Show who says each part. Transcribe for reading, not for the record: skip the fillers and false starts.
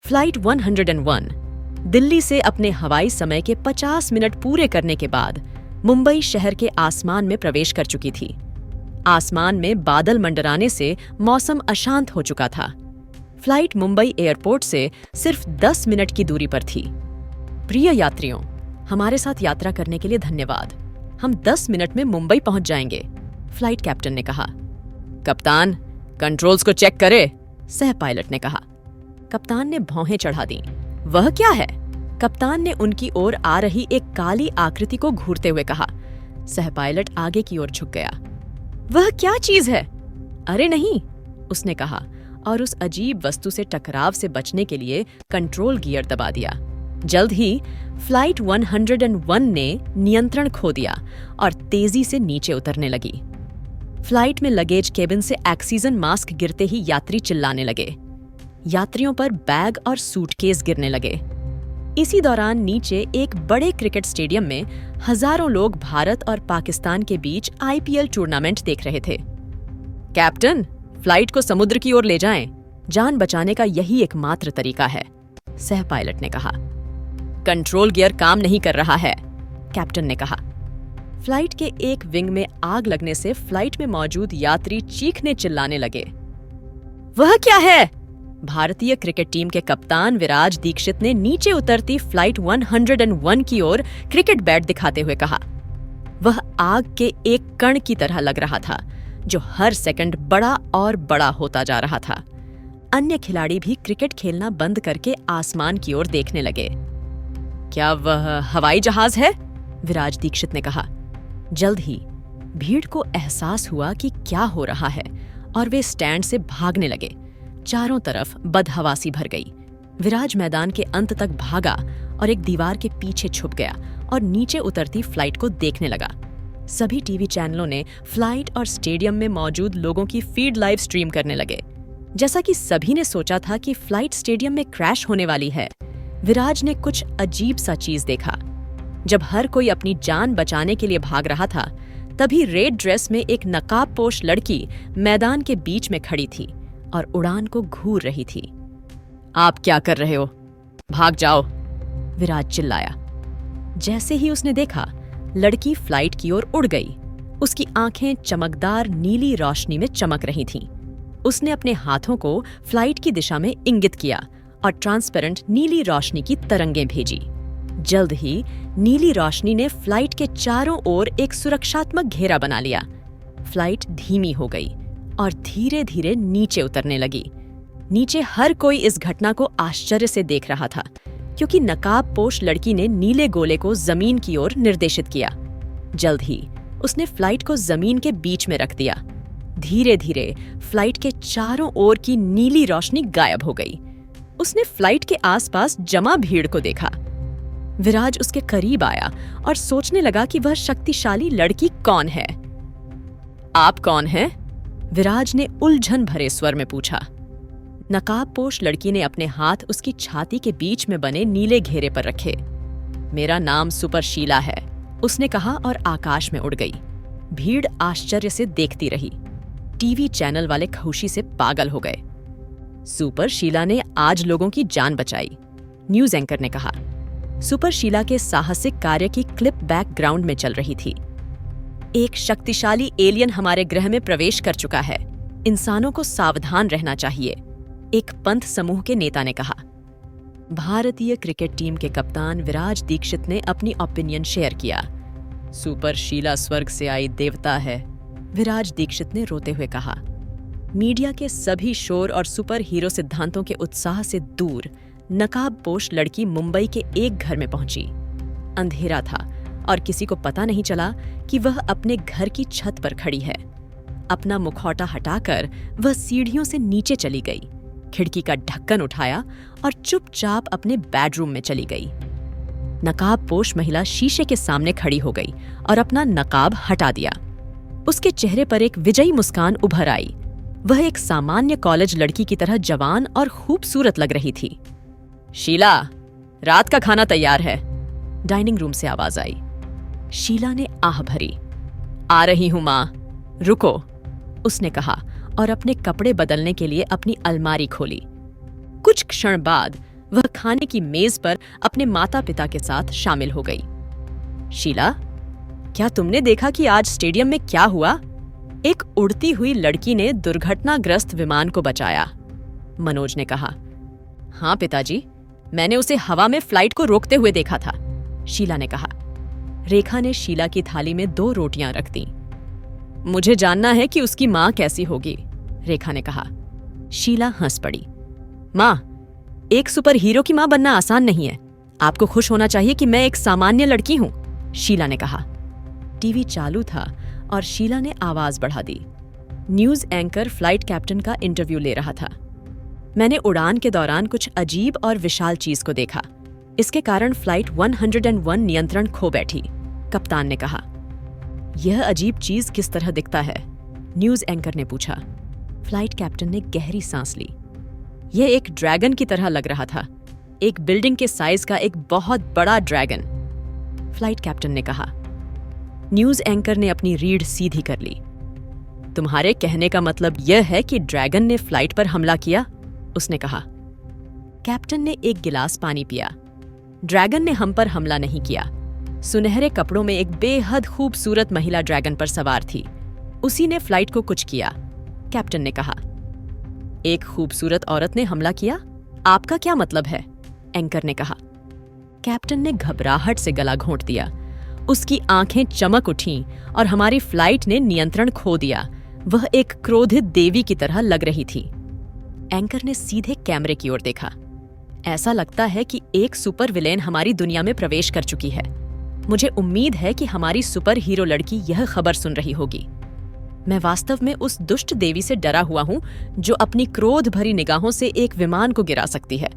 Speaker 1: Flight 101 Delhi से अपने हवाई समय के 50 मिनट पूरे करने के बाद मुंबई शहर के आसमान में प्रवेश कर चुकी थी। आसमान में बादल मंडराने से मौसम अशांत हो चुका था। फ्लाइट मुंबई एयरपोर्ट से सिर्फ 10 मिनट की दूरी पर थी। प्रिय यात्रियों, हमारे साथ यात्रा करने के लिए धन्यवाद। हम 10 मिनट में मुंबई पहुंच जाएंगे, फ्लाइट कैप्टन ने कहा। कप्तान, कंट्रोल्स को चेक करे, सह पायलट ने कहा। कप्तान ने भौहें चढ़ा दी। वह क्या है? कप्तान ने उनकी ओर आ रही एक काली आकृति को घूरते हुए कहा। सह पायलट आगे की ओर झुक गया। वह क्या चीज है? अरे नहीं, उसने कहा और उस अजीब वस्तु से टकराव से बचने के लिए कंट्रोल गियर दबा दिया। जल्द ही फ्लाइट 101 ने नियंत्रण खो दिया और तेजी से नीचे उतरने लगी। फ्लाइट में लगेज केबिन से ऑक्सीजन मास्क गिरते ही यात्री चिल्लाने लगे। यात्रियों पर बैग और सूटकेस गिरने लगे। इसी दौरान नीचे एक बड़े क्रिकेट स्टेडियम में हजारों लोग भारत और पाकिस्तान के बीच IPL टूर्नामेंट देख रहे थे। कैप्टन, फ्लाइट को समुद्र की ओर ले जाएं। जान बचाने का यही एकमात्र तरीका है, सह पायलट ने कहा। कंट्रोल गियर काम नहीं कर रहा है, कैप्टन ने कहा। फ्लाइट के एक विंग में आग लगने से फ्लाइट में मौजूद यात्री चीखने चिल्लाने लगे। वह क्या है? भारतीय क्रिकेट टीम के कप्तान विराज दीक्षित ने नीचे उतरती फ्लाइट 101 की ओर क्रिकेट बैट दिखाते हुए कहा। वह आग के एक कण की तरह लग रहा था, जो हर सेकंड बड़ा और बड़ा होता जा रहा था। अन्य खिलाड़ी भी क्रिकेट खेलना बंद करके आसमान की ओर देखने लगे। क्या वह हवाई जहाज है? विराज दीक्षित ने कहा। जल्द ही भीड़ को एहसास हुआ कि क्या हो रहा है और वे स्टैंड से भागने लगे। चारों तरफ बदहवासी भर गई। विराज मैदान के अंत तक भागा और एक दीवार के पीछे छुप गया और नीचे उतरती फ्लाइट को देखने लगा। सभी टीवी चैनलों ने फ्लाइट और स्टेडियम में मौजूद लोगों की फीड लाइव स्ट्रीम करने लगे। जैसा कि सभी ने सोचा था कि फ्लाइट स्टेडियम में क्रैश होने वाली है, विराज ने कुछ अजीब सा चीज देखा। जब हर कोई अपनी जान बचाने के लिए भाग रहा था, तभी रेड ड्रेस में एक नकाबपोश लड़की मैदान के बीच में खड़ी थी और उड़ान को घूर रही थी। आप क्या कर रहे हो? भाग जाओ, विराज चिल्लाया। जैसे ही उसने देखा, लड़की फ्लाइट की ओर उड़ गई। उसकी आंखें चमकदार नीली रोशनी में चमक रही थीं। उसने अपने हाथों को फ्लाइट की दिशा में इंगित किया और ट्रांसपेरेंट नीली रोशनी की तरंगें भेजी। जल्द ही नीली रोशनी ने फ्लाइट के चारों ओर एक सुरक्षात्मक घेरा बना लिया। फ्लाइट धीमी हो गई और धीरे धीरे नीचे उतरने लगी। नीचे हर कोई इस घटना को आश्चर्य से देख रहा था, क्योंकि नकाबपोश लड़की ने नीले गोले को जमीन की ओर निर्देशित किया। जल्द ही उसने फ्लाइट को जमीन के बीच में रख दिया। धीरे धीरे फ्लाइट के चारों ओर की नीली रोशनी गायब हो गई। उसने फ्लाइट के आसपास जमा भीड़ को देखा। विराज उसके करीब आया और सोचने लगा कि वह शक्तिशाली लड़की कौन है। आप कौन हैं? विराज ने उलझन भरे स्वर में पूछा। नकाबपोश लड़की ने अपने हाथ उसकी छाती के बीच में बने नीले घेरे पर रखे। मेरा नाम सुपर शीला है, उसने कहा और आकाश में उड़ गई। भीड़ आश्चर्य से देखती रही। टीवी चैनल वाले खुशी से पागल हो गए। सुपर शीला ने आज लोगों की जान बचाई, न्यूज एंकर ने कहा। सुपर शीला के साहसिक कार्य की क्लिप बैकग्राउंड में चल रही थी। एक शक्तिशाली एलियन हमारे ग्रह में प्रवेश कर चुका है। इंसानों को सावधान रहना चाहिए, एक पंथ समूह के नेता ने कहा। भारतीय क्रिकेट टीम के कप्तान विराज दीक्षित ने अपनी ओपिनियन शेयर किया। सुपर शीला स्वर्ग से आई देवता है, विराज दीक्षित ने रोते हुए कहा। मीडिया के सभी शोर और सुपर हीरो सिद्धांतों के उत्साह से दूर नकाबपोश लड़की मुंबई के एक घर में पहुंची। अंधेरा था और किसी को पता नहीं चला कि वह अपने घर की छत पर खड़ी है। अपना मुखौटा हटाकर वह सीढ़ियों से नीचे चली गई, खिड़की का ढक्कन उठाया और चुपचाप अपने बेडरूम में चली गई। नकाबपोश महिला शीशे के सामने खड़ी हो गई और अपना नकाब हटा दिया। उसके चेहरे पर एक विजयी मुस्कान उभर आई। वह एक सामान्य कॉलेज लड़की की तरह जवान और खूबसूरत लग रही थी। शीला, रात का खाना तैयार है, डाइनिंग रूम से आवाज आई। शीला ने आह भरी। आ रही हूं मां, रुको, उसने कहा और अपने कपड़े बदलने के लिए अपनी अलमारी खोली। कुछ क्षण बाद वह खाने की मेज पर अपने माता पिता के साथ शामिल हो गई। शीला, क्या तुमने देखा कि आज स्टेडियम में क्या हुआ? एक उड़ती हुई लड़की ने दुर्घटनाग्रस्त विमान को बचाया, मनोज ने कहा। हाँ पिताजी, मैंने उसे हवा में फ्लाइट को रोकते हुए देखा था, शीला ने कहा। रेखा ने शीला की थाली में 2 रोटियां रख दी। मुझे जानना है कि उसकी माँ कैसी होगी, रेखा ने कहा। शीला हंस पड़ी। माँ, एक सुपर हीरो की माँ बनना आसान नहीं है। आपको खुश होना चाहिए कि मैं एक सामान्य लड़की हूं, शीला ने कहा। टीवी चालू था और शीला ने आवाज बढ़ा दी। न्यूज एंकर फ्लाइट कैप्टन का इंटरव्यू ले रहा था। मैंने उड़ान के दौरान कुछ अजीब और विशाल चीज को देखा। इसके कारण फ्लाइट 101 नियंत्रण खो बैठी, कप्तान ने कहा। यह अजीब चीज किस तरह दिखता है? न्यूज एंकर ने पूछा। फ्लाइट कैप्टन ने गहरी सांस ली। यह एक ड्रैगन की तरह लग रहा था, एक बिल्डिंग के साइज का एक बहुत बड़ा ड्रैगन, फ्लाइट कैप्टन ने कहा। न्यूज एंकर ने अपनी रीढ़ सीधी कर ली। तुम्हारे कहने का मतलब यह है कि ड्रैगन ने फ्लाइट पर हमला किया, उसने कहा। कैप्टन ने एक गिलास पानी पिया। ड्रैगन ने हम पर हमला नहीं किया। सुनहरे कपड़ों में एक बेहद खूबसूरत महिला ड्रैगन पर सवार थी। उसी ने फ्लाइट को कुछ किया, कैप्टन ने कहा। एक खूबसूरत औरत ने हमला किया? आपका क्या मतलब है? एंकर ने कहा। कैप्टन ने घबराहट से गला घोंट दिया। उसकी आंखें चमक उठीं और हमारी फ्लाइट ने नियंत्रण खो दिया। वह एक क्रोधित देवी की तरह लग रही थी। एंकर ने सीधे कैमरे की ओर देखा। ऐसा लगता है कि एक सुपर विलेन हमारी दुनिया में प्रवेश कर चुकी है। मुझे उम्मीद है कि हमारी सुपर हीरो लड़की यह खबर सुन रही होगी। मैं वास्तव में उस दुष्ट देवी से डरा हुआ हूं जो अपनी क्रोध भरी निगाहों से एक विमान को गिरा सकती है।